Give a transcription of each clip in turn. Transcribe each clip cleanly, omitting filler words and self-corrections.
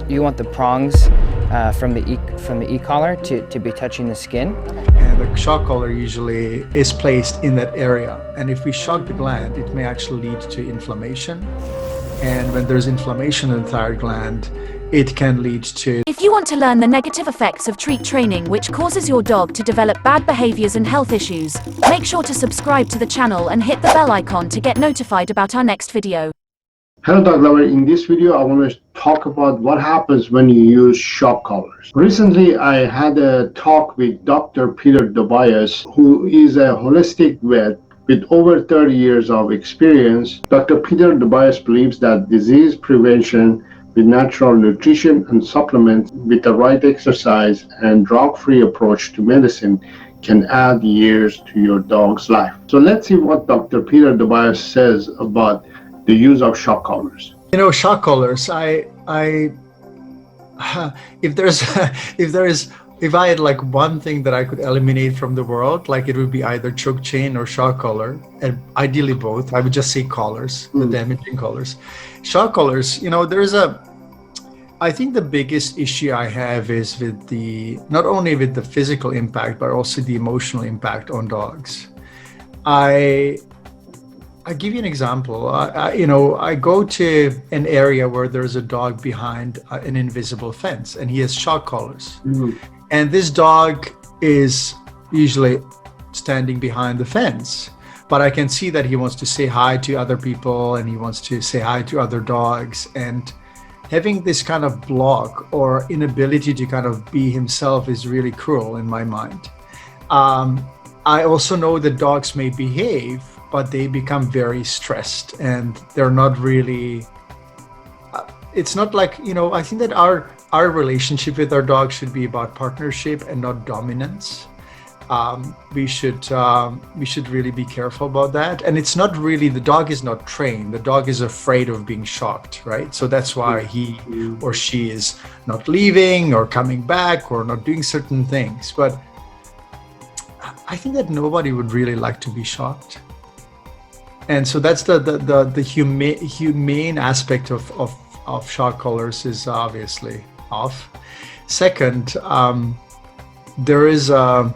You want the prongs from the e-collar to be touching the skin. And the shock collar usually is placed in that area. And if we shock the gland, it may actually lead to inflammation. And when there's inflammation in the thyroid gland, it can lead to... If you want to learn the negative effects of treat training which causes your dog to develop bad behaviors and health issues, make sure to subscribe to the channel and hit the bell icon to get notified about our next video. Hello dog lover, in this video I want to talk about what happens when you use shock collars. Recently I had a talk with Dr. Peter Dobias, who is a holistic vet with over 30 years of experience. Dr. Peter Dobias believes that disease prevention with natural nutrition and supplements with the right exercise and drug-free approach to medicine can add years to your dog's life. So let's see what Dr. Peter Dobias says about the use of shock collars. You know, shock collars, if I had like one thing that I could eliminate from the world, like it would be either choke chain or shock collar, and ideally both. I would just say collars, the damaging collars. Shock collars, you know, I think the biggest issue I have is with not only with the physical impact, but also the emotional impact on dogs. I give you an example. I go to an area where there's a dog behind an invisible fence, and he has shock collars. And this dog is usually standing behind the fence, but I can see that he wants to say hi to other people and he wants to say hi to other dogs. And having this kind of block or inability to kind of be himself is really cruel in my mind. I also know that dogs may behave, but they become very stressed and they're not really, it's not like, you know, I think that our relationship with our dog should be about partnership and not dominance. We should really be careful about that. And it's not really, the dog is not trained. The dog is afraid of being shocked, right? So that's why he or she is not leaving or coming back or not doing certain things. But I think that nobody would really like to be shocked. And so that's the humane aspect of shock collars is obviously off. Second, there is a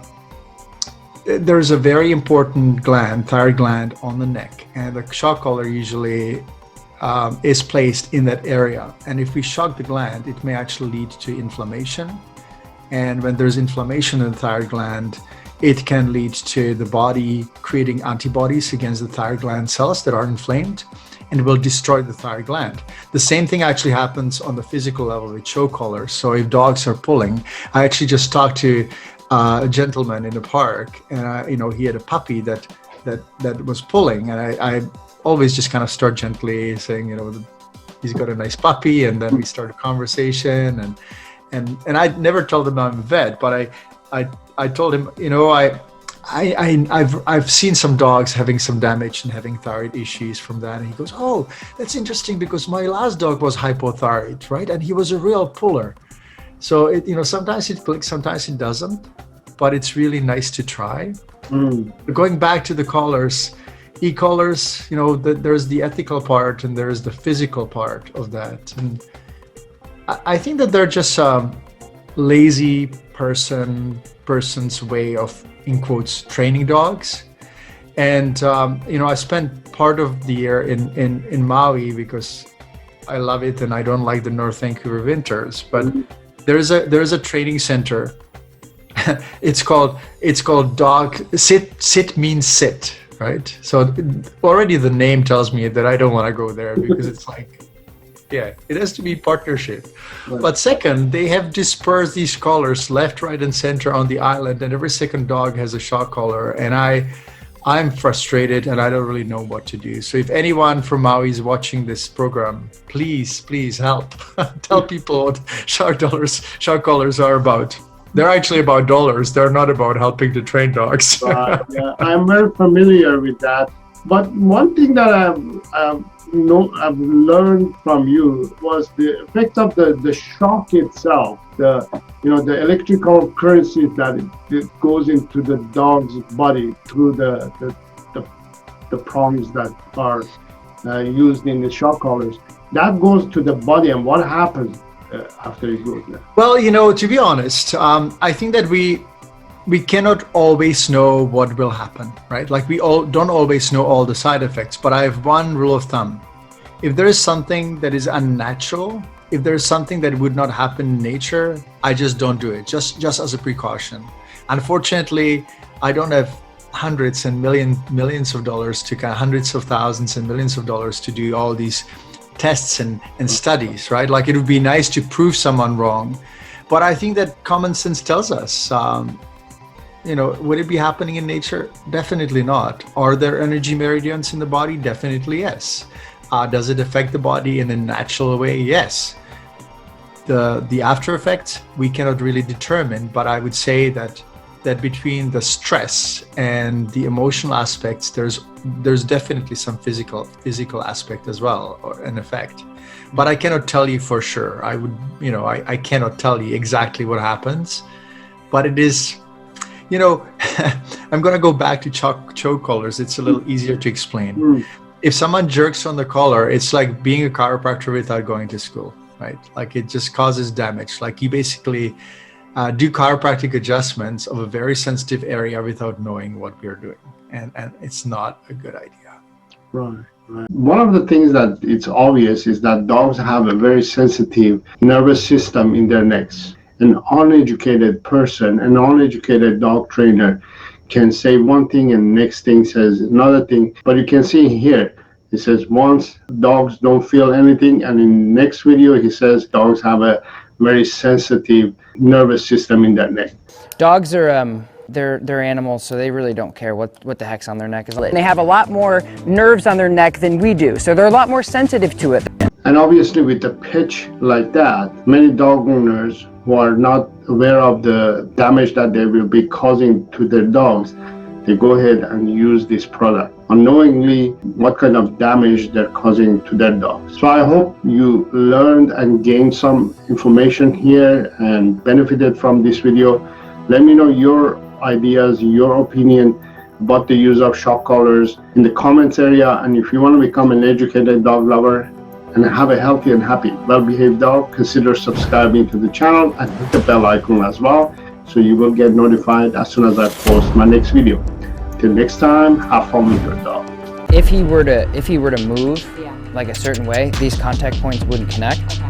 very important gland, thyroid gland, on the neck, and the shock collar usually is placed in that area. And if we shock the gland, it may actually lead to inflammation. And when there's inflammation in the thyroid gland, it can lead to the body creating antibodies against the thyroid gland cells that are inflamed and will destroy the thyroid gland. The same thing actually happens on the physical level with choke collars. So if dogs are pulling, I actually just talked to a gentleman in the park, and he had a puppy that was pulling, and I always just kind of start gently saying, you know, he's got a nice puppy, and then we start a conversation, and I never told him I'm a vet, but I told him, you know, I've seen some dogs having some damage and having thyroid issues from that. And he goes, oh, that's interesting because my last dog was hypothyroid, right? And he was a real puller. So sometimes it clicks, sometimes it doesn't, but it's really nice to try. Going back to the collars, e-collars, you know, there's the ethical part and there's the physical part of that. And I think that they're just lazy person's way of, in quotes, training dogs. And I spent part of the year in Maui because I love it and I don't like the North Vancouver winters. But there's a training center. It's called dog sit means sit, right? So already the name tells me that I don't want to go there because it's like, yeah, it has to be partnership. Right. But second, they have dispersed these collars left, right, and center on the island, and every second dog has a shock collar. And I'm frustrated, and I don't really know what to do. So if anyone from Maui is watching this program, please help. Tell people what shock collars are about. They're actually about dollars. They're not about helping to train dogs. Yeah, I'm very familiar with that. But one thing that I've learned from you was the effect of the shock itself, the electrical currency that it goes into the dog's body through the prongs that are used in the shock collars. That goes to the body, and what happens? after a good nap? Well, to be honest, I think that we cannot always know what will happen, right? Like we all don't always know all the side effects, but I have one rule of thumb. If there is something that is unnatural, if there is something that would not happen in nature, I just don't do it, just as a precaution. Unfortunately, I don't have hundreds and millions of dollars to hundreds of thousands and millions of dollars to do all these tests and studies, right? Like it would be nice to prove someone wrong, but I think that common sense tells us, would it be happening in nature? Definitely not. Are there energy meridians in the body? Definitely yes. Does it affect the body in a natural way? Yes. The after effects we cannot really determine, but I would say that between the stress and the emotional aspects, there's definitely some physical aspect as well, or an effect. But I cannot tell you for sure. I cannot tell you exactly what happens, but it is, I'm going to go back to choke collars. It's a little easier to explain. If someone jerks on the collar, it's like being a chiropractor without going to school, right? Like it just causes damage. Like you basically do chiropractic adjustments of a very sensitive area without knowing what we're doing. And it's not a good idea. Right. One of the things that it's obvious is that dogs have a very sensitive nervous system in their necks. An uneducated person, an uneducated dog trainer can say one thing and next thing says another thing. But you can see here, he says once dogs don't feel anything, and in next video he says dogs have a very sensitive nervous system in their neck. Dogs are they're animals, so they really don't care what the heck's on their neck. They have a lot more nerves on their neck than we do, so they're a lot more sensitive to it. And obviously with a pitch like that, many dog owners who are not aware of the damage that they will be causing to their dogs, they go ahead and use this product, unknowingly what kind of damage they're causing to their dogs. So I hope you learned and gained some information here and benefited from this video. Let me know your ideas, your opinion about the use of shock collars in the comments area. And if you want to become an educated dog lover and have a healthy and happy, well-behaved dog, consider subscribing to the channel and hit the bell icon as well, so you will get notified as soon as I post my next video. Till next time, have fun with your dog. If he were to move like a certain way, these contact points wouldn't connect,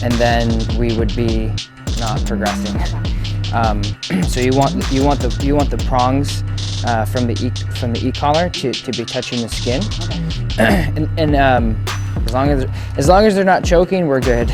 and then we would be not progressing. So you want the prongs from the e-collar to be touching the skin, and as long as they're not choking, we're good.